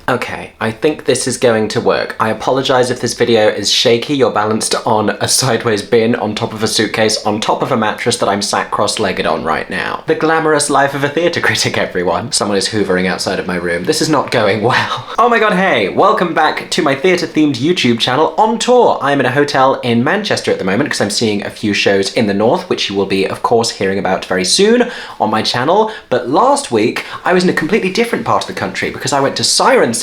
Okay, I think this is going to work. I apologise if this video is shaky. You're balanced on a sideways bin on top of a suitcase on top of a mattress that I'm sat cross-legged on right now. The glamorous life of a theatre critic, everyone. Someone is hoovering outside of my room. This is not going well. Oh my god, hey! Welcome back to my theatre-themed YouTube channel on tour. I'm in a hotel in Manchester at the moment because I'm seeing a few shows in the north, which you will be, of course, hearing about very soon on my channel. But last week, I was in a completely different part of the country because I went to Cirencester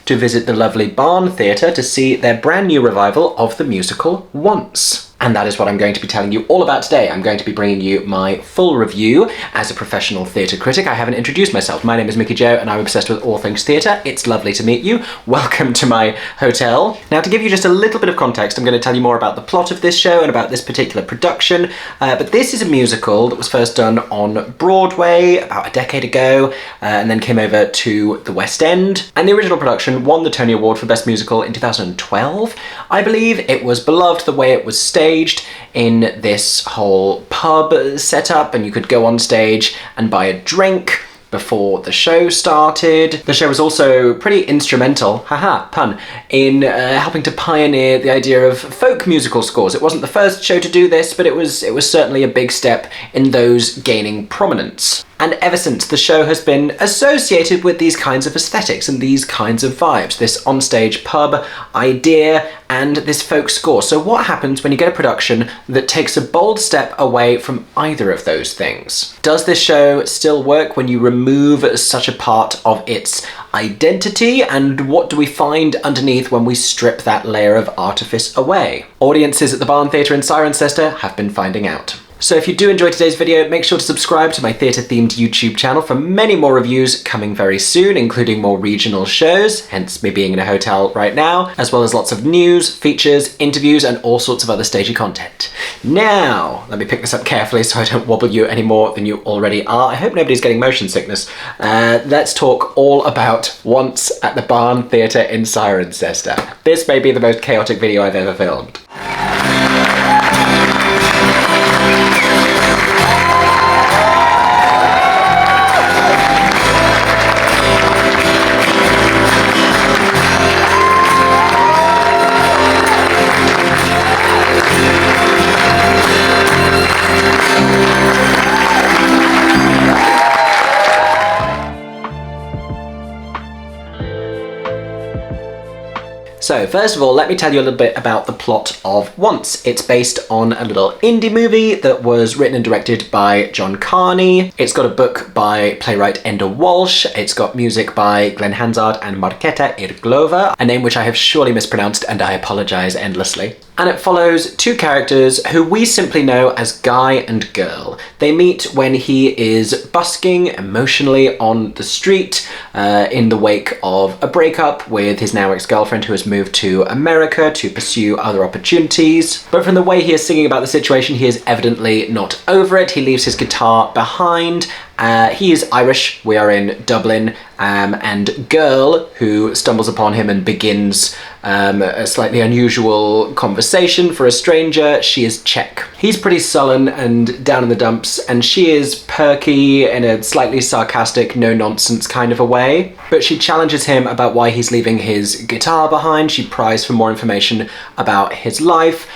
to visit the lovely Barn Theatre to see their brand new revival of the musical Once. And that is what I'm going to be telling you all about today. I'm going to be bringing you my full review as a professional theatre critic. I haven't introduced myself. My name is Mickey Joe and I'm obsessed with all things theatre. It's lovely to meet you. Welcome to my hotel. Now, to give you just a little bit of context, I'm going to tell you more about the plot of this show and about this particular production. But this is a musical that was first done on Broadway about a decade ago and then came over to the West End. And the original production won the Tony Award for Best Musical in 2012. I believe it was beloved the way it was staged in this whole pub setup, and you could go on stage and buy a drink before the show started. The show was also pretty instrumental, haha, pun, in helping to pioneer the idea of folk musical scores. It wasn't the first show to do this, but it was certainly a big step in those gaining prominence. And ever since, the show has been associated with these kinds of aesthetics and these kinds of vibes, this onstage pub idea and this folk score. So what happens when you get a production that takes a bold step away from either of those things? Does this show still work when you remove such a part of its identity? And what do we find underneath when we strip that layer of artifice away? Audiences at the Barn Theatre in Cirencester have been finding out. So if you do enjoy today's video, make sure to subscribe to my theatre-themed YouTube channel for many more reviews coming very soon, including more regional shows, hence me being in a hotel right now, as well as lots of news, features, interviews, and all sorts of other stagey content. Now, let me pick this up carefully so I don't wobble you any more than you already are. I hope nobody's getting motion sickness. Let's talk all about Once at the Barn Theatre in Cirencester. This may be the most chaotic video I've ever filmed. So first of all, let me tell you a little bit about the plot of Once. It's based on a little indie movie that was written and directed by John Carney. It's got a book by playwright Enda Walsh. It's got music by Glenn Hansard and Marketa Irglova, a name which I have surely mispronounced and I apologise endlessly. And it follows two characters who we simply know as Guy and Girl. They meet when he is busking emotionally on the street in the wake of a breakup with his now ex-girlfriend who has moved to America to pursue other opportunities. But from the way he is singing about the situation, he is evidently not over it. He leaves his guitar behind. He is Irish, we are in Dublin, and Girl, who stumbles upon him and begins a slightly unusual conversation for a stranger, she is Czech. He's pretty sullen and down in the dumps, and she is perky in a slightly sarcastic, no-nonsense kind of a way. But she challenges him about why he's leaving his guitar behind. She pries for more information about his life.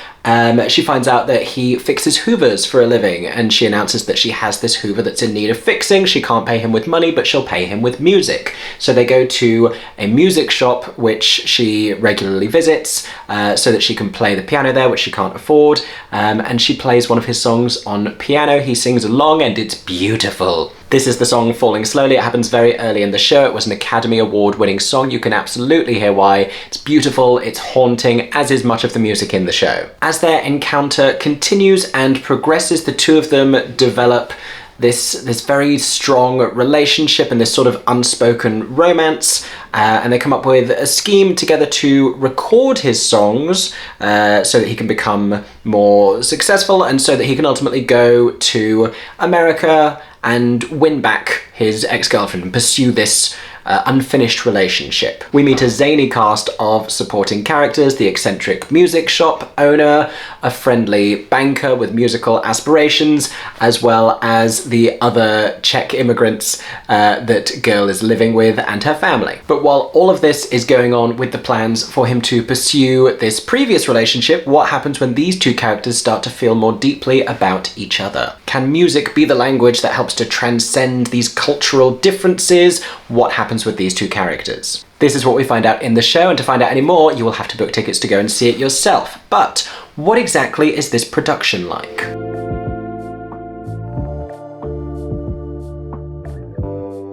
She finds out that he fixes hoovers for a living, and she announces that she has this hoover that's in need of fixing. She can't pay him with money, but she'll pay him with music. So they go to a music shop, which she regularly visits, so that she can play the piano there, which she can't afford, and she plays one of his songs on piano. He sings along, and it's beautiful. This is the song Falling Slowly. It happens very early in the show. It was an Academy Award-winning song. You can absolutely hear why. It's beautiful, it's haunting, as is much of the music in the show. As their encounter continues and progresses, the two of them develop this very strong relationship and this sort of unspoken romance, and they come up with a scheme together to record his songs so that he can become more successful and so that he can ultimately go to America and win back his ex-girlfriend and pursue this unfinished relationship. We meet a zany cast of supporting characters, the eccentric music shop owner, a friendly banker with musical aspirations, as well as the other Czech immigrants that girl is living with and her family. But while all of this is going on with the plans for him to pursue this previous relationship, what happens when these two characters start to feel more deeply about each other? Can music be the language that helps to transcend these cultural differences? What happens with these two characters? This is what we find out in the show, and to find out any more, you will have to book tickets to go and see it yourself. But what exactly is this production like?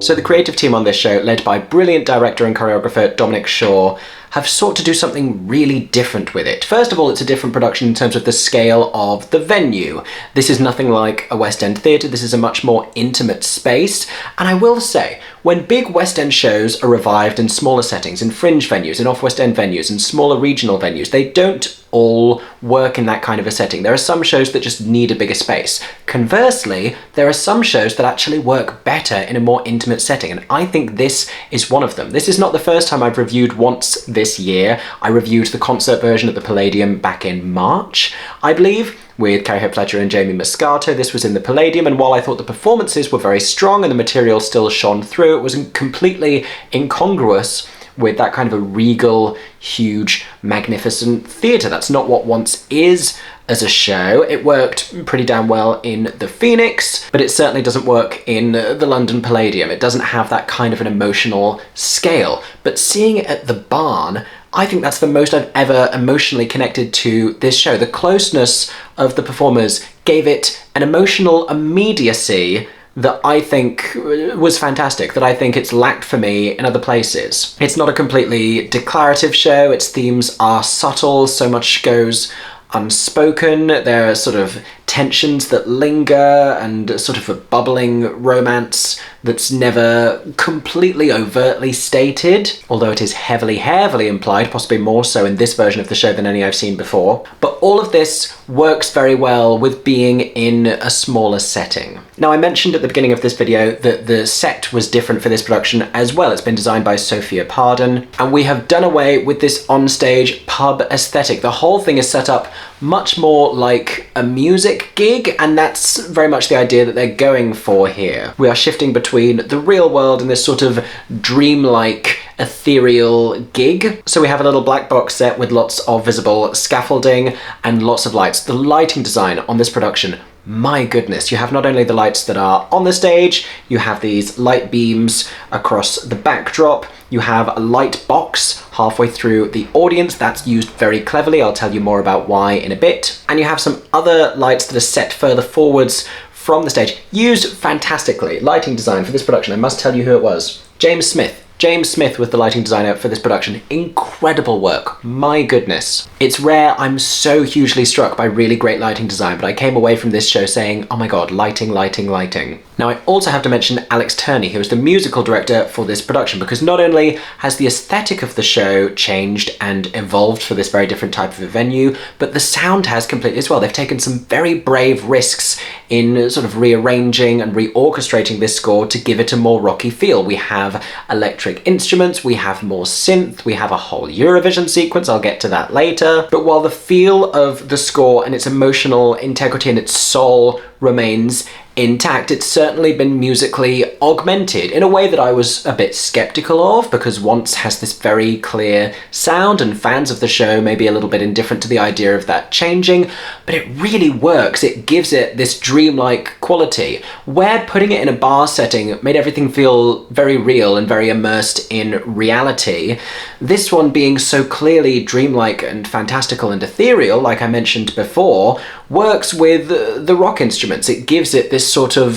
So the creative team on this show, led by brilliant director and choreographer Dominic Shaw, have sought to do something really different with it. First of all, it's a different production in terms of the scale of the venue. This is nothing like a West End theatre, this is a much more intimate space. And I will say, when big West End shows are revived in smaller settings, in fringe venues, in off-West End venues, in smaller regional venues, they don't all work in that kind of a setting. There are some shows that just need a bigger space. Conversely, there are some shows that actually work better in a more intimate setting, and I think this is one of them. This is not the first time I've reviewed Once this year. I reviewed the concert version at the Palladium back in March, I believe, with Carrie Hope Fletcher and Jamie Moscato. This was in the Palladium, and while I thought the performances were very strong and the material still shone through, it was completely incongruous with that kind of a regal, huge, magnificent theatre. That's not what Once is as a show. It worked pretty damn well in the Phoenix, but it certainly doesn't work in the London Palladium. It doesn't have that kind of an emotional scale. But seeing it at the Barn, I think that's the most I've ever emotionally connected to this show. The closeness of the performers gave it an emotional immediacy that I think was fantastic, that I think it's lacked for me in other places. It's not a completely declarative show, its themes are subtle, so much goes unspoken, there are sort of tensions that linger and sort of a bubbling romance that's never completely overtly stated, although it is heavily, heavily implied, possibly more so in this version of the show than any I've seen before. But all of this works very well with being in a smaller setting. Now, I mentioned at the beginning of this video that the set was different for this production as well. It's been designed by Sophia Pardon, and we have done away with this onstage pub aesthetic. The whole thing is set up much more like a music gig, and that's very much the idea that they're going for here. We are shifting between the real world and this sort of dreamlike, ethereal gig. So we have a little black box set with lots of visible scaffolding and lots of lights. The lighting design on this production, my goodness, you have not only the lights that are on the stage, you have these light beams across the backdrop, you have a light box halfway through the audience that's used very cleverly. I'll tell you more about why in a bit. And you have some other lights that are set further forwards from the stage, used fantastically. Lighting design for this production, I must tell you who it was. James Smith. James Smith was the lighting designer for this production. Incredible work, my goodness. It's rare, I'm so hugely struck by really great lighting design, but I came away from this show saying, oh my god, lighting, lighting, lighting. Now, I also have to mention Alex Turney, who is the musical director for this production, because not only has the aesthetic of the show changed and evolved for this very different type of a venue, but the sound has completely as well. They've taken some very brave risks in sort of rearranging and reorchestrating this score to give it a more rocky feel. We have electric instruments, we have more synth, we have a whole Eurovision sequence, I'll get to that later. But while the feel of the score and its emotional integrity and its soul remains intact, it's certainly been musically augmented in a way that I was a bit skeptical of, because Once has this very clear sound and fans of the show may be a little bit indifferent to the idea of that changing, but it really works. It gives it this dreamlike quality, where putting it in a bar setting made everything feel very real and very immersed in reality. This one being so clearly dreamlike and fantastical and ethereal, like I mentioned before, works with the rock instruments. It gives it this sort of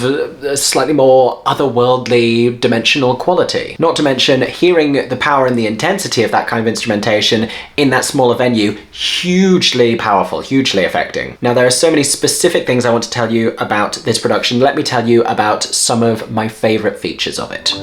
slightly more otherworldly, dimensional quality. Not to mention, hearing the power and the intensity of that kind of instrumentation in that smaller venue, hugely powerful, hugely affecting. Now, there are so many specific things I want to tell you about this production. Let me tell you about some of my favourite features of it.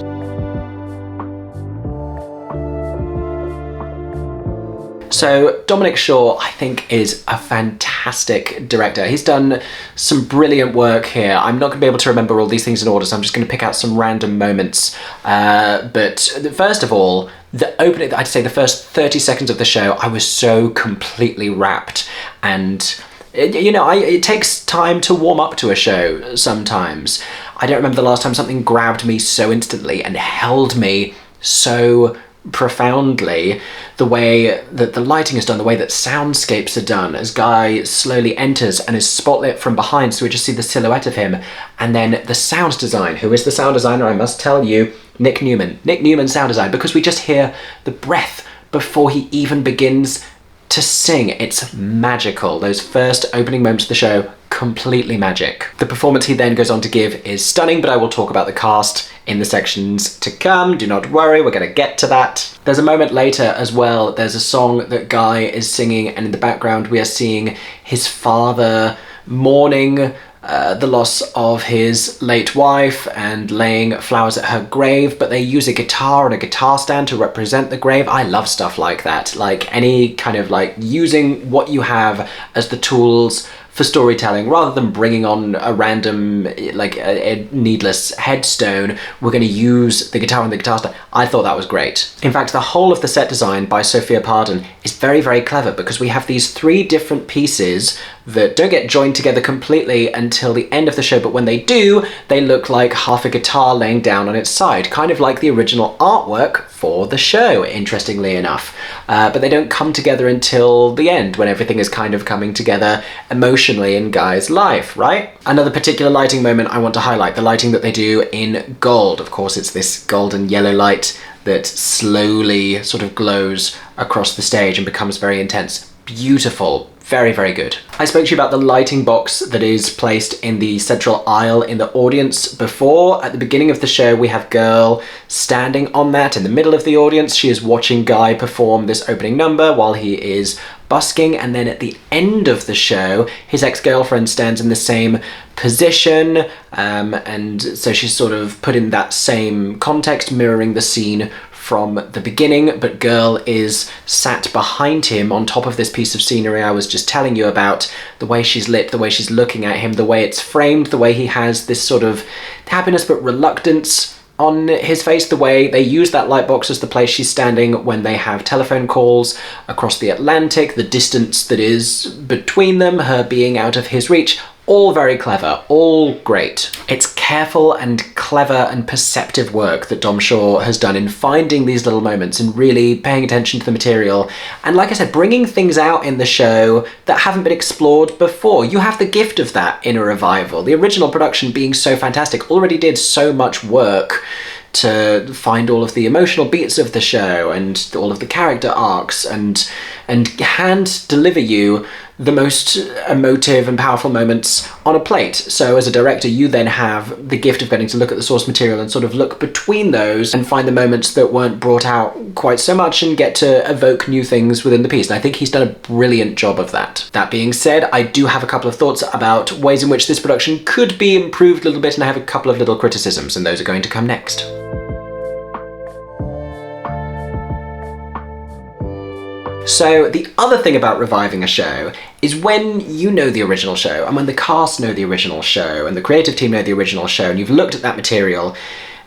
So Dominic Shaw, I think, is a fantastic director. He's done some brilliant work here. I'm not going to be able to remember all these things in order, so I'm just going to pick out some random moments. But first of all, the opening, I'd say the first 30 seconds of the show, I was so completely wrapped. And, you know, it takes time to warm up to a show sometimes. I don't remember the last time something grabbed me so instantly and held me so profoundly. The way that the lighting is done, the way that soundscapes are done, as Guy slowly enters and is spotlit from behind, so we just see the silhouette of him. And then the sound design. Who is the sound designer? I must tell you, Nick Newman. Nick Newman sound design, because we just hear the breath before he even begins to sing. It's magical. Those first opening moments of the show, completely magic. The performance he then goes on to give is stunning, but I will talk about the cast in the sections to come. Do not worry, we're going to get to that. There's a moment later as well, there's a song that Guy is singing, and in the background we are seeing his father mourning the loss of his late wife and laying flowers at her grave, but they use a guitar and a guitar stand to represent the grave. I love stuff like that, like any kind of like using what you have as the tools for storytelling, rather than bringing on a random, like a needless headstone. We're going to use the guitar and the guitar stand. I thought that was great. In fact, the whole of the set design by Sophia Pardon is very, very clever, because we have these three different pieces that don't get joined together completely until the end of the show, but when they do, they look like half a guitar laying down on its side, kind of like the original artwork for the show, interestingly enough. But they don't come together until the end, when everything is kind of coming together emotionally in Guy's life, right? Another particular lighting moment I want to highlight, the lighting that they do in gold. Of course, it's this golden yellow light that slowly sort of glows across the stage and becomes very intense. Beautiful. Very, very good. I spoke to you about the lighting box that is placed in the central aisle in the audience before. At the beginning of the show, we have Girl standing on that in the middle of the audience. She is watching Guy perform this opening number while he is busking, and then at the end of the show, his ex-girlfriend stands in the same position, and so she's sort of put in that same context, mirroring the scene from the beginning, but Girl is sat behind him on top of this piece of scenery I was just telling you about. The way she's lit, the way she's looking at him, the way it's framed, the way he has this sort of happiness but reluctance on his face, the way they use that light box as the place she's standing when they have telephone calls across the Atlantic, the distance that is between them, her being out of his reach. All very clever, all great. It's careful and clever and perceptive work that Dom Shaw has done in finding these little moments and really paying attention to the material. And like I said, bringing things out in the show that haven't been explored before. You have the gift of that in a revival. The original production, being so fantastic, already did so much work to find all of the emotional beats of the show and all of the character arcs and hand deliver you the most emotive and powerful moments on a plate. So as a director, you then have the gift of getting to look at the source material and sort of look between those and find the moments that weren't brought out quite so much and get to evoke new things within the piece. And I think he's done a brilliant job of that. That being said, I do have a couple of thoughts about ways in which this production could be improved a little bit, and I have a couple of little criticisms, and those are going to come next. So the other thing about reviving a show is when you know the original show and when the cast know the original show and the creative team know the original show, and you've looked at that material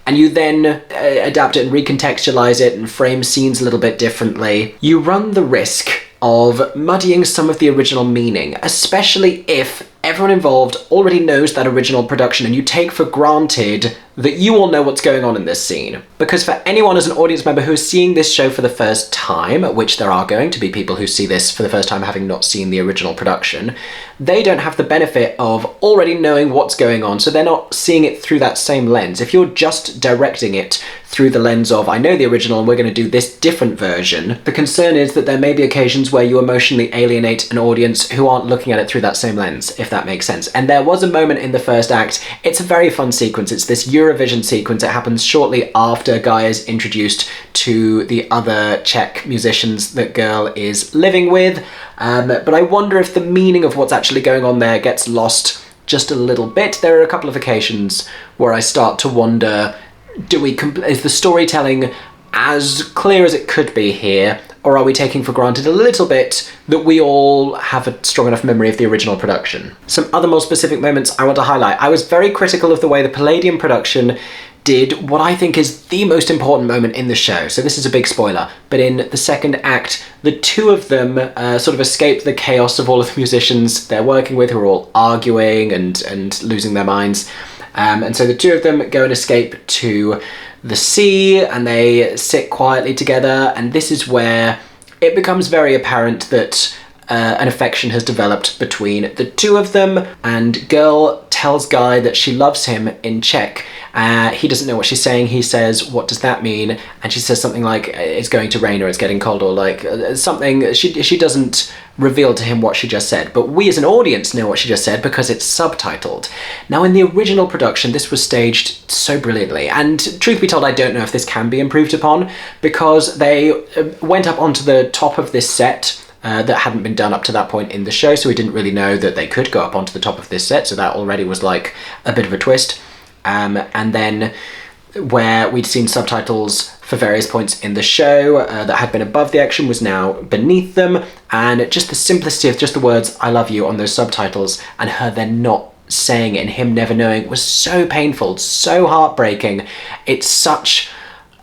and you then adapt it and recontextualize it and frame scenes a little bit differently, you run the risk of muddying some of the original meaning, especially if everyone involved already knows that original production and you take for granted that you all know what's going on in this scene. Because for anyone as an audience member who is seeing this show for the first time, which there are going to be people who see this for the first time having not seen the original production, they don't have the benefit of already knowing what's going on, so they're not seeing it through that same lens. If you're just directing it through the lens of, I know the original and we're going to do this different version, the concern is that there may be occasions where you emotionally alienate an audience who aren't looking at it through that same lens, if that makes sense. And there was a moment in the first act, it's a very fun sequence, it's this Eurovision sequence. It happens shortly after Guy is introduced to the other Czech musicians that Girl is living with, but I wonder if the meaning of what's actually going on there gets lost just a little bit. There are a couple of occasions where I start to wonder, is the storytelling as clear as it could be here, or are we taking for granted a little bit that we all have a strong enough memory of the original production? Some other more specific moments I want to highlight. I was very critical of the way the Palladium production did what I think is the most important moment in the show. So this is a big spoiler, but in the second act, the two of them sort of escape the chaos of all of the musicians they're working with, who are all arguing and losing their minds. And so the two of them go and escape to the sea, and they sit quietly together, and this is where it becomes very apparent that an affection has developed between the two of them, and girl tells guy that she loves him in Czech. He doesn't know what she's saying. He says, "What does that mean?" And she says something like, "It's going to rain," or "It's getting cold," or like something. She doesn't reveal to him what she just said, but we as an audience know what she just said because it's subtitled. Now, in the original production, this was staged so brilliantly, and truth be told, I don't know if this can be improved upon, because they went up onto the top of this set that hadn't been done up to that point in the show, so we didn't really know that they could go up onto the top of this set, so that already was like a bit of a twist. And then where we'd seen subtitles for various points in the show that had been above the action was now beneath them, and just the simplicity of just the words "I love you" on those subtitles, and her then not saying it and him never knowing, was so painful, so heartbreaking. It's such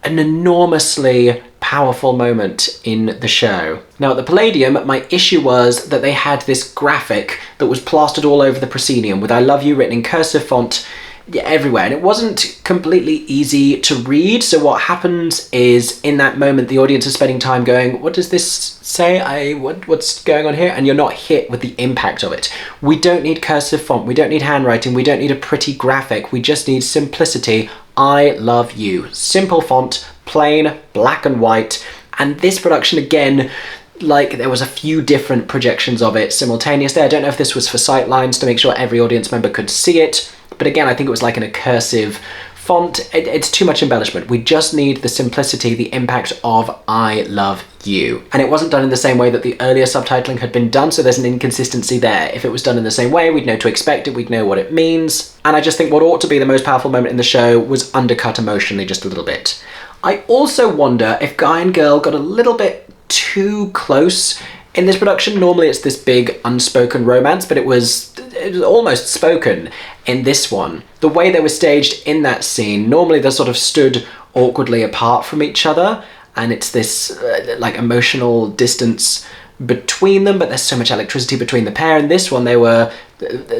an enormously powerful moment in the show. Now at the Palladium, my issue was that they had this graphic that was plastered all over the proscenium with "I love you" written in cursive font everywhere, and it wasn't completely easy to read. So what happens is, in that moment, the audience is spending time going, "What does this say? What's going on here?" And you're not hit with the impact of it. We don't need cursive font, we don't need handwriting, we don't need a pretty graphic, we just need simplicity. "I love you." Simple font, plain, black and white. And this production, again, like, there was a few different projections of it simultaneously. I don't know if this was for sight lines to make sure every audience member could see it, but again, I think it was like in a cursive font. It's too much embellishment. We just need the simplicity, the impact of "I love you." And it wasn't done in the same way that the earlier subtitling had been done, so there's an inconsistency there. If it was done in the same way, we'd know to expect it, we'd know what it means. And I just think what ought to be the most powerful moment in the show was undercut emotionally just a little bit. I also wonder if guy and girl got a little bit too close in this production. Normally it's this big unspoken romance, but it was almost spoken in this one. The way they were staged in that scene, normally they're sort of stood awkwardly apart from each other, and it's this like emotional distance between them, but there's so much electricity between the pair. In this one, they were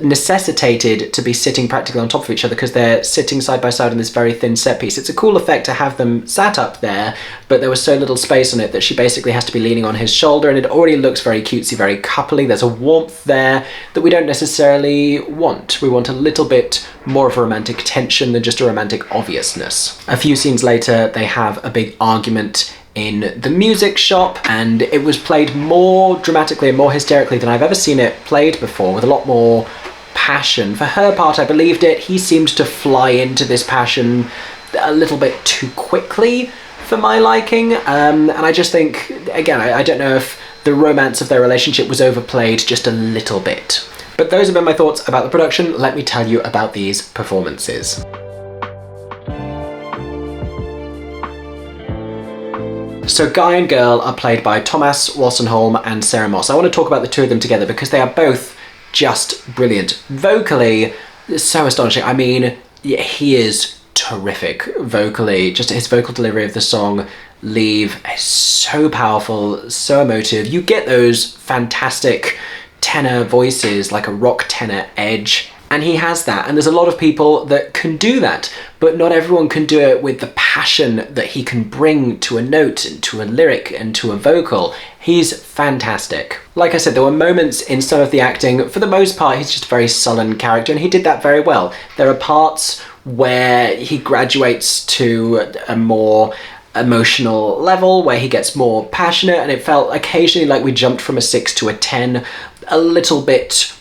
necessitated to be sitting practically on top of each other because they're sitting side by side on this very thin set piece. It's a cool effect to have them sat up there, but there was so little space on it that she basically has to be leaning on his shoulder, and it already looks very cutesy, very coupley. There's a warmth there that we don't necessarily want. We want a little bit more of a romantic tension than just a romantic obviousness. A few scenes later, they have a big argument in the music shop, and it was played more dramatically and more hysterically than I've ever seen it played before, with a lot more passion. For her part, I believed it. He seemed to fly into this passion a little bit too quickly for my liking, and I just think, again, I don't know if the romance of their relationship was overplayed just a little bit. But those have been my thoughts about the production. Let me tell you about these performances. So Guy and Girl are played by Thomas Wassenholm and Sarah Moss. I want to talk about the two of them together because they are both just brilliant. Vocally, so astonishing. I mean, yeah, he is terrific vocally. Just his vocal delivery of the song Leave is so powerful, so emotive. You get those fantastic tenor voices, like a rock tenor edge, and he has that, and there's a lot of people that can do that, but not everyone can do it with the passion that he can bring to a note and to a lyric and to a vocal. He's fantastic. Like I said, there were moments in some of the acting. For the most part, he's just a very sullen character, and he did that very well. There are parts where he graduates to a more emotional level, where he gets more passionate, and it felt occasionally like we jumped from a 6 to a 10 a little bit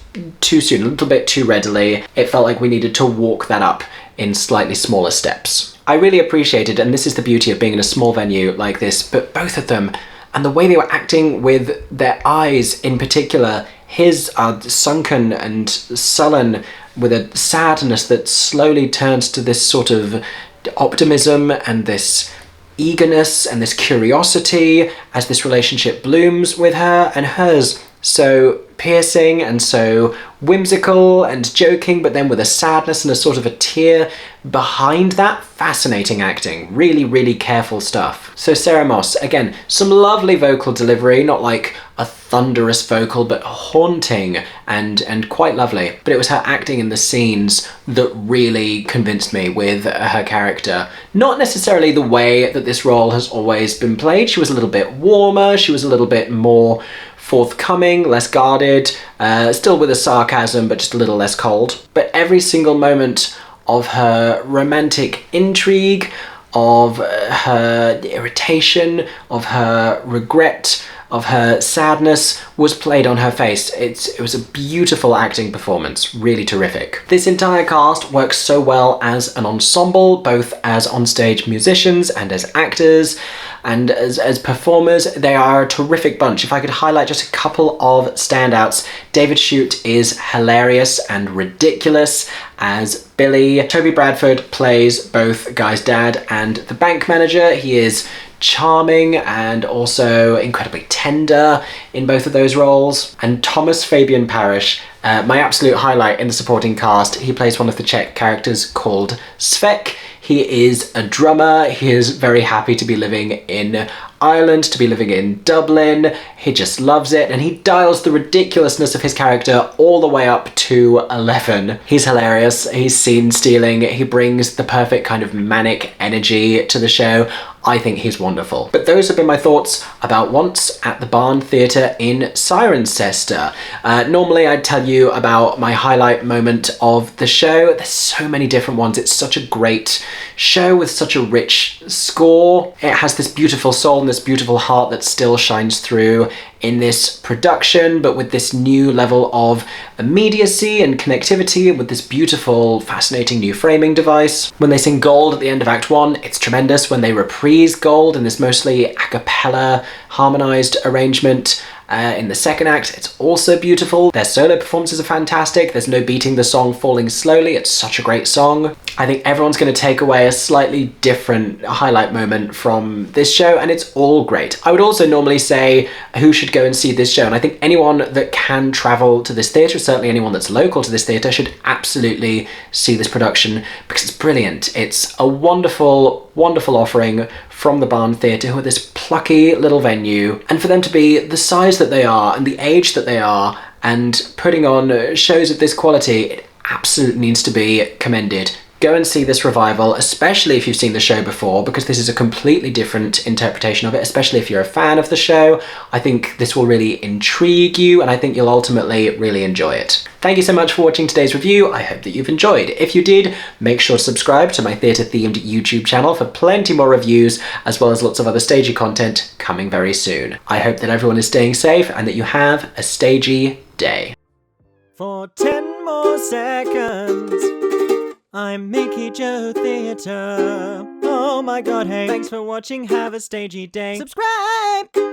too soon, a little bit too readily. It felt like we needed to walk that up in slightly smaller steps. I really appreciated, and this is the beauty of being in a small venue like this, but both of them, and the way they were acting with their eyes in particular, his are sunken and sullen with a sadness that slowly turns to this sort of optimism and this eagerness and this curiosity as this relationship blooms with her, and hers so piercing and so whimsical and joking, but then with a sadness and a sort of a tear behind that. Fascinating acting. Really, really careful stuff. So Sarah Moss, again, some lovely vocal delivery, not like a thunderous vocal, but haunting and quite lovely. But it was her acting in the scenes that really convinced me with her character. Not necessarily the way that this role has always been played. She was a little bit warmer, she was a little bit more forthcoming, less guarded, still with a sarcasm, but just a little less cold. But every single moment of her romantic intrigue, of her irritation, of her regret, of her sadness was played on her face. It was a beautiful acting performance, really terrific. This entire cast works so well as an ensemble, both as onstage musicians and as actors, and as performers. They are a terrific bunch. If I could highlight just a couple of standouts, David Shute is hilarious and ridiculous as Billy. Toby Bradford plays both Guy's dad and the bank manager. He is charming and also incredibly tender in both of those roles. And Thomas Fabian Parish, my absolute highlight in the supporting cast. He plays one of the Czech characters called Svek. He is a drummer. He is very happy to be living in Ireland, to be living in Dublin. He just loves it, and he dials the ridiculousness of his character all the way up to 11. He's hilarious. He's scene stealing. He brings the perfect kind of manic energy to the show. I think he's wonderful. But those have been my thoughts about Once at the Barn Theatre in Cirencester. Normally I'd tell you about my highlight moment of the show. There's so many different ones. It's such a great show with such a rich score. It has this beautiful soul and this beautiful heart that still shines through in this production, but with this new level of immediacy and connectivity, and with this beautiful, fascinating new framing device. When they sing Gold at the end of Act 1, it's tremendous. When they reprise Gold in this mostly a cappella harmonized arrangement in the second act, it's also beautiful. Their solo performances are fantastic. There's no beating the song Falling Slowly. It's such a great song. I think everyone's going to take away a slightly different highlight moment from this show, and it's all great. I would also normally say who should go and see this show, and I think anyone that can travel to this theatre, certainly anyone that's local to this theatre, should absolutely see this production because it's brilliant. It's a wonderful, wonderful offering from the Barn Theatre, who are this plucky little venue, and for them to be the size that they are and the age that they are and putting on shows of this quality, it absolutely needs to be commended. Go and see this revival, especially if you've seen the show before, because this is a completely different interpretation of it, especially if you're a fan of the show. I think this will really intrigue you, and I think you'll ultimately really enjoy it. Thank you so much for watching today's review. I hope that you've enjoyed. If you did, make sure to subscribe to my theatre-themed YouTube channel for plenty more reviews, as well as lots of other stagey content coming very soon. I hope that everyone is staying safe and that you have a stagey day. For 10 more seconds, I'm Mickey Joe Theatre. Oh my god, hey, thanks for watching, have a stagey day. Subscribe!